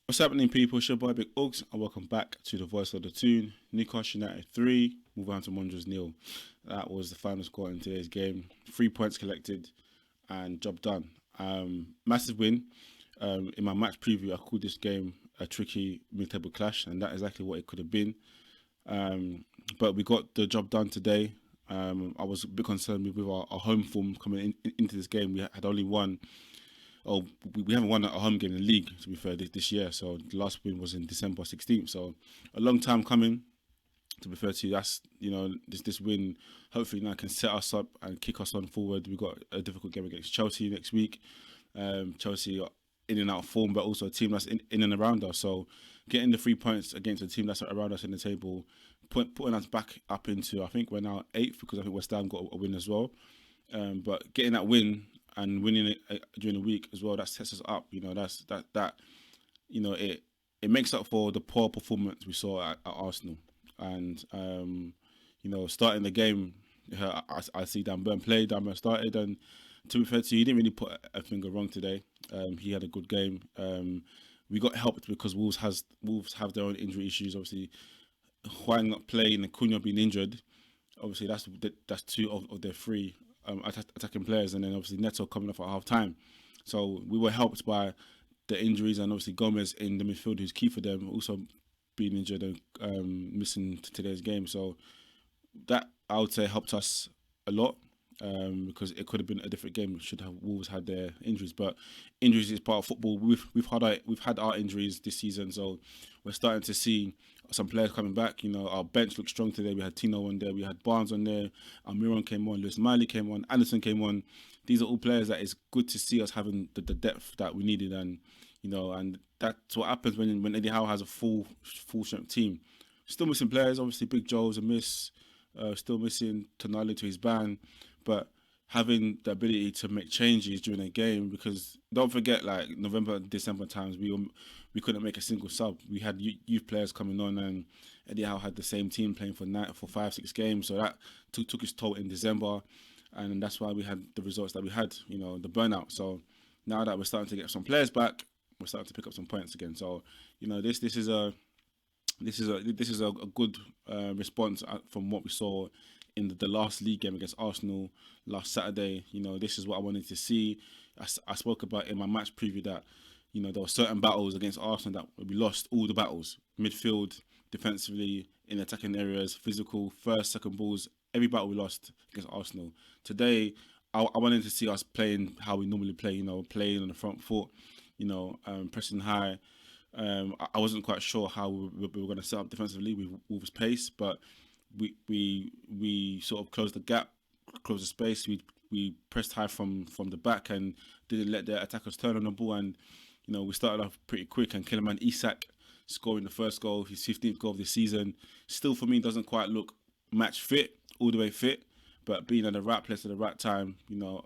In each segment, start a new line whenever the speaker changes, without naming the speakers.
What's happening, people? It's your boy Big Oaks, and welcome back to the Voice of the Tune. Newcastle United 3, Wolverhampton Wanderers nil. That was the final score in today's game. 3 points collected and job done. Massive win. In my match preview, I called this game a tricky mid-table clash, and that's exactly what it could have been. But we got the job done today. I was a bit concerned with our home form coming into this game. We had only won. Oh, we haven't won a home game in the league, to be fair, this year. So the last win was in December 16th. So a long time coming, to be fair to you. That's, this win hopefully now can set us up and kick us on forward. We've got a difficult game against Chelsea next week. Chelsea are in and out of form, but also a team that's in and around us. So getting the 3 points against a team that's around us in the table, putting us back up into, I think we're now 8th, because I think West Ham got a win as well. But getting that win and winning it during the week as well, that sets us up. It makes up for the poor performance we saw at Arsenal. And starting the game, I see Dan Burn play. Dan Burn started, and to be fair to you, he didn't really put a finger wrong today. He had a good game. We got helped because Wolves have their own injury issues. Obviously, Hwang not playing and Cunha being injured. Obviously, that's two of their three attacking players, and then obviously Neto coming off at half time. So we were helped by the injuries, and obviously Gomez in the midfield, who's key for them, also being injured and missing today's game. So that, I would say, helped us a lot, because it could have been a different game should have Wolves had their injuries. But injuries is part of football. We've had our injuries this season, so we're starting to see some players coming back. Our bench looked strong today. We had Tino on there, we had Barnes on there, Almiron came on, Lewis Miley came on, Anderson came on. These are all players that it's good to see us having the depth that we needed, and and that's what happens when Eddie Howe has a full strength team. Still missing players, obviously. Big Joe's a miss. Still missing Tonali to his ban, but having the ability to make changes during a game, because don't forget, like November, December times, we couldn't make a single sub. We had youth players coming on, and Eddie Howe had the same team playing for 5-6 games, so that took its toll in December, and that's why we had the results that we had. The burnout. So now that we're starting to get some players back, we're starting to pick up some points again. So this is a good response from what we saw in the last league game against Arsenal last Saturday. This is what I wanted to see. I spoke about in my match preview that there were certain battles against Arsenal that we lost all the battles: midfield, defensively, in attacking areas, physical, first, second balls. Every battle we lost against Arsenal. Today, I wanted to see us playing how we normally play. Playing on the front foot. Pressing high. I wasn't quite sure how we were going to set up defensively with Wolves' pace, but we sort of closed the gap, closed the space. We pressed high from the back and didn't let the attackers turn on the ball. And we started off pretty quick. And Kiliman Isak scoring the first goal, his 15th goal of the season. Still, for me, doesn't quite look match fit, all the way fit, but being at the right place at the right time.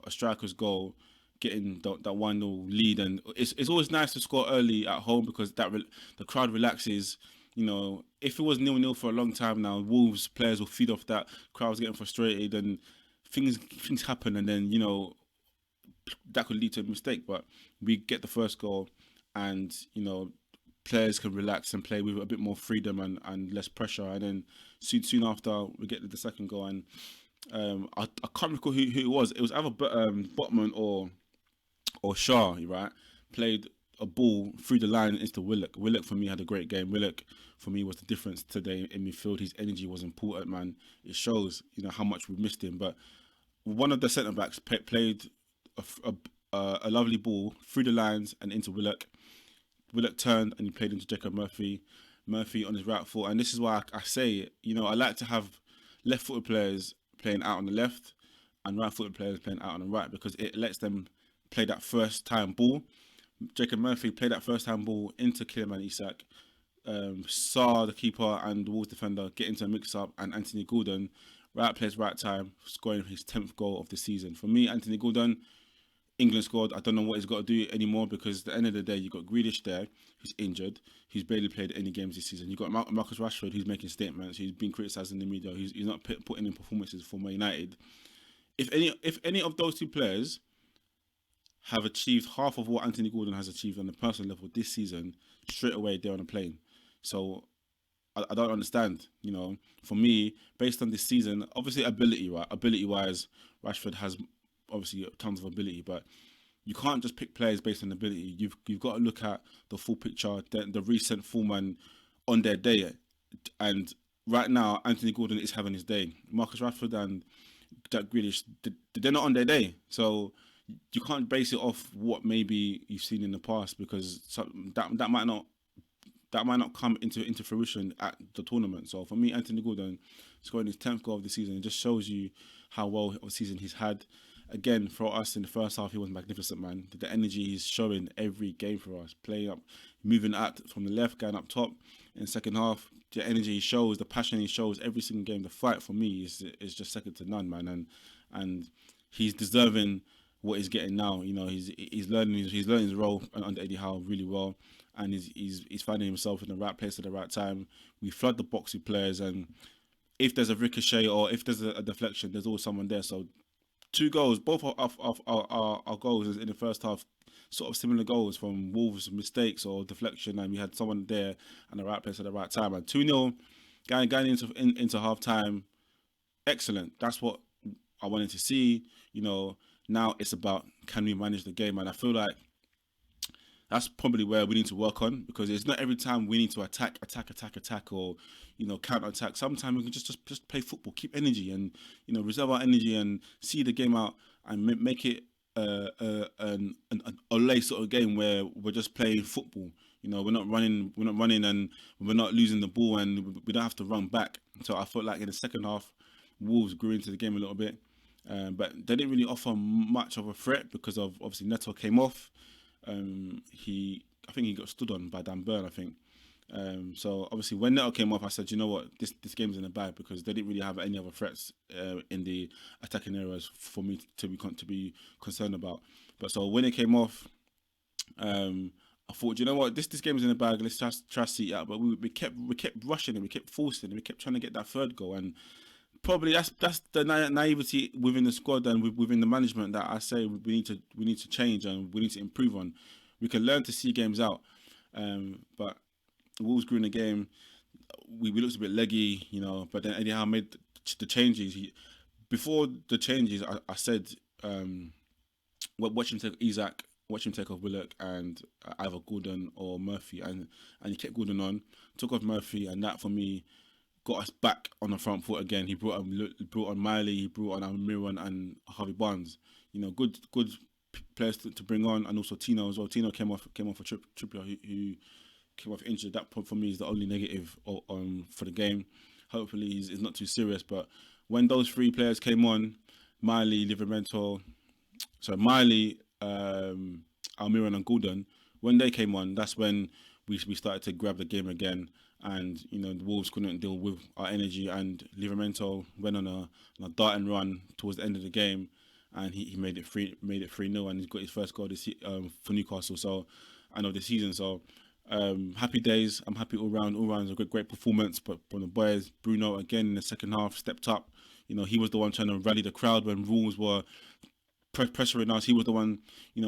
A striker's goal, getting that 1-0 lead, and it's always nice to score early at home, because the crowd relaxes. If it was 0-0 for a long time now, Wolves players will feed off that. Crowd's getting frustrated, and things happen, and then that could lead to a mistake. But we get the first goal, and players can relax and play with a bit more freedom and less pressure. And then soon after, we get the second goal, and I can't recall who it was. It was either Botman or Shaw, right? Played a ball through the line into Willock. Willock, for me, had a great game. Willock, for me, was the difference today in midfield. His energy was important, man. It shows, how much we missed him. But one of the centre-backs played a lovely ball through the lines and into Willock. Willock turned and he played into Jacob Murphy. Murphy on his right foot. And this is why I say, I like to have left-footed players playing out on the left and right-footed players playing out on the right, because it lets them play that first time ball. Jacob Murphy played that first time ball into Kiliman Isak. Saw the keeper and the Wolves defender get into a mix-up, and Anthony Gordon, right place, right time, scoring his 10th goal of the season. For me, Anthony Gordon, England scored. I don't know what he's got to do anymore, because at the end of the day, you've got Grealish there, who's injured, who's barely played any games this season. You've got Marcus Rashford, who's making statements, who's been criticised in the media, he's not putting in performances for Man United. If any of those two players have achieved half of what Anthony Gordon has achieved on a personal level this season, straight away they're on a plane. So I don't understand. For me, based on this season, obviously ability, right? Ability wise, Rashford has obviously tons of ability, but you can't just pick players based on ability. You've got to look at the full picture, the recent form and on their day. And right now, Anthony Gordon is having his day. Marcus Rashford and Jack Grealish, they're not on their day. So you can't base it off what maybe you've seen in the past, because that might not come into fruition at the tournament. So for me, Anthony Gordon scoring his 10th goal of the season, it just shows you how well of a season he's had. Again, for us in the first half, he was magnificent, man. The energy he's showing every game for us, playing up, moving out from the left, going up top. In the second half, the energy he shows, the passion he shows every single game, the fight for me is just second to none, man. And he's deserving what he's getting now. He's learning his role under Eddie Howe really well, and he's finding himself in the right place at the right time. We flood the box with players, and if there's a ricochet or if there's a deflection, there's always someone there. So 2 goals, both our goals in the first half, sort of similar goals from Wolves' mistakes or deflection, and we had someone there in the right place at the right time. And 2-0 going into half time, excellent. That's what I wanted to see. Now it's about, can we manage the game? And I feel like that's probably where we need to work on, because it's not every time we need to attack, or counter attack. Sometimes we can just play football, keep energy, and reserve our energy and see the game out and make it an Olay sort of game where we're just playing football. We're not running, and we're not losing the ball, and we don't have to run back. So I felt like in the second half, Wolves grew into the game a little bit. But they didn't really offer much of a threat because of, obviously, Neto came off. I think he got stood on by Dan Burn, I think. So obviously when Neto came off, I said, you know what, this game's in the bag, because they didn't really have any other threats in the attacking areas for me to be concerned about. But so when it came off, I thought, you know what, this game's in the bag. Let's try to see it out. But we kept rushing and we kept forcing and we kept trying to get that third goal. And probably that's the naivety within the squad and within the management that I say we need to change and we need to improve on. We can learn to see games out, but Wolves grew in the game. We looked a bit leggy, but then Eddie Howe made the changes. Before the changes, I said, watch him take Isak, watch him take off Willock and either Gordon or Murphy, and he kept Gordon on, took off Murphy, and that for me got us back on the front foot again. He brought on Miley, he brought on Almiron and Harvey Barnes. Good players to bring on, and also Tino as well. Tino came off for Trippier, who came off injured. That for me is the only negative for the game. Hopefully he's not too serious. But when those 3 players came on, Miley, Almiron and Gordon, when they came on, that's when we started to grab the game again. And the Wolves couldn't deal with our energy, and Livramento went on a dart and run towards the end of the game, and he made it 3-0, and he's got his first goal for Newcastle. So I know the season. So happy days. I'm happy all round. All round is a great performance. But from the boys, Bruno again in the second half stepped up. He was the one trying to rally the crowd when Wolves were pressuring us. He was the one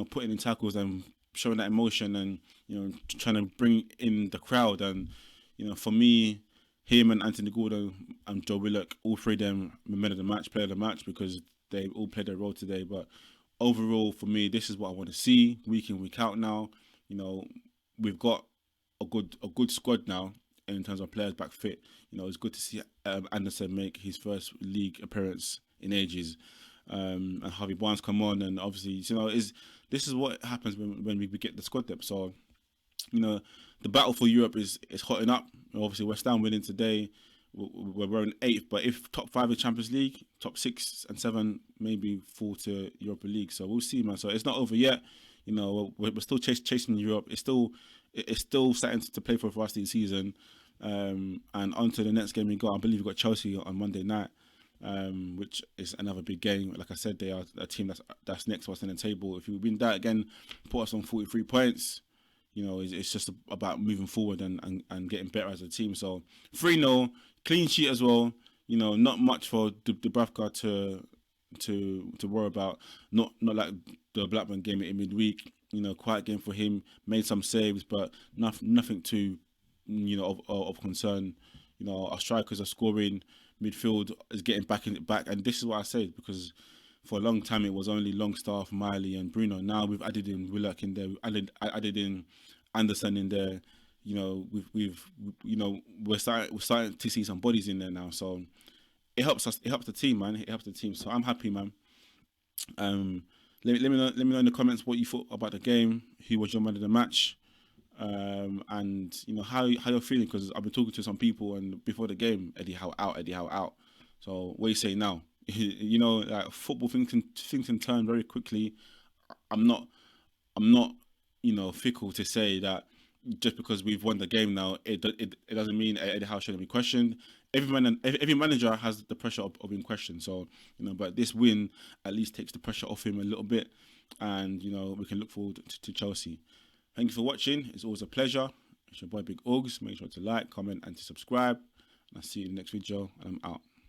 putting in tackles and showing that emotion and trying to bring in the crowd. And for me, him and Anthony Gordon and Joe Willock, all 3 of them men of the match, player of the match, because they all played their role today. But overall, for me, this is what I want to see week in, week out now. We've got a good squad now in terms of players back fit. It's good to see Anderson make his first league appearance in ages. And Harvey Barnes come on, and obviously, this is what happens when we get the squad depth. So, the battle for Europe is hotting up. Obviously, West Ham winning today, we're in 8th. But if top 5 in Champions League, top 6 and 7 maybe fall to Europa League. So we'll see, man. So it's not over yet. We're still chasing Europe. It's still starting to play for us this season. And on to the next game we got. I believe we've got Chelsea on Monday night, which is another big game. Like I said, they are a team that's next to us in the table. If we win that again, put us on 43 points. It's just about moving forward and getting better as a team. So 3-0, clean sheet as well. Not much for Dubravka to worry about. Not like the Blackburn game in midweek. Quiet game for him. Made some saves, but nothing too of concern. Our strikers are scoring. Midfield is getting back, and this is what I say, because for a long time it was only Longstaff, Miley, and Bruno. Now we've added in Willock in there. Added in Anderson in there. We're starting to see some bodies in there now. So it helps us. It helps the team, man. It helps the team. So I'm happy, man. Let me know in the comments what you thought about the game. Who was your man of the match? And how you're feeling, because I've been talking to some people, and before the game, Eddie Howe out. So what do you say now? Like football, things can turn very quickly. I'm not fickle to say that just because we've won the game now, it doesn't mean Eddie Howe shouldn't be questioned. Every manager has the pressure of being questioned. So but this win at least takes the pressure off him a little bit, and we can look forward to Chelsea. Thank you for watching. It's always a pleasure. It's your boy Big Augs. Make sure to like, comment, and to subscribe. And I'll see you in the next video. And I'm out.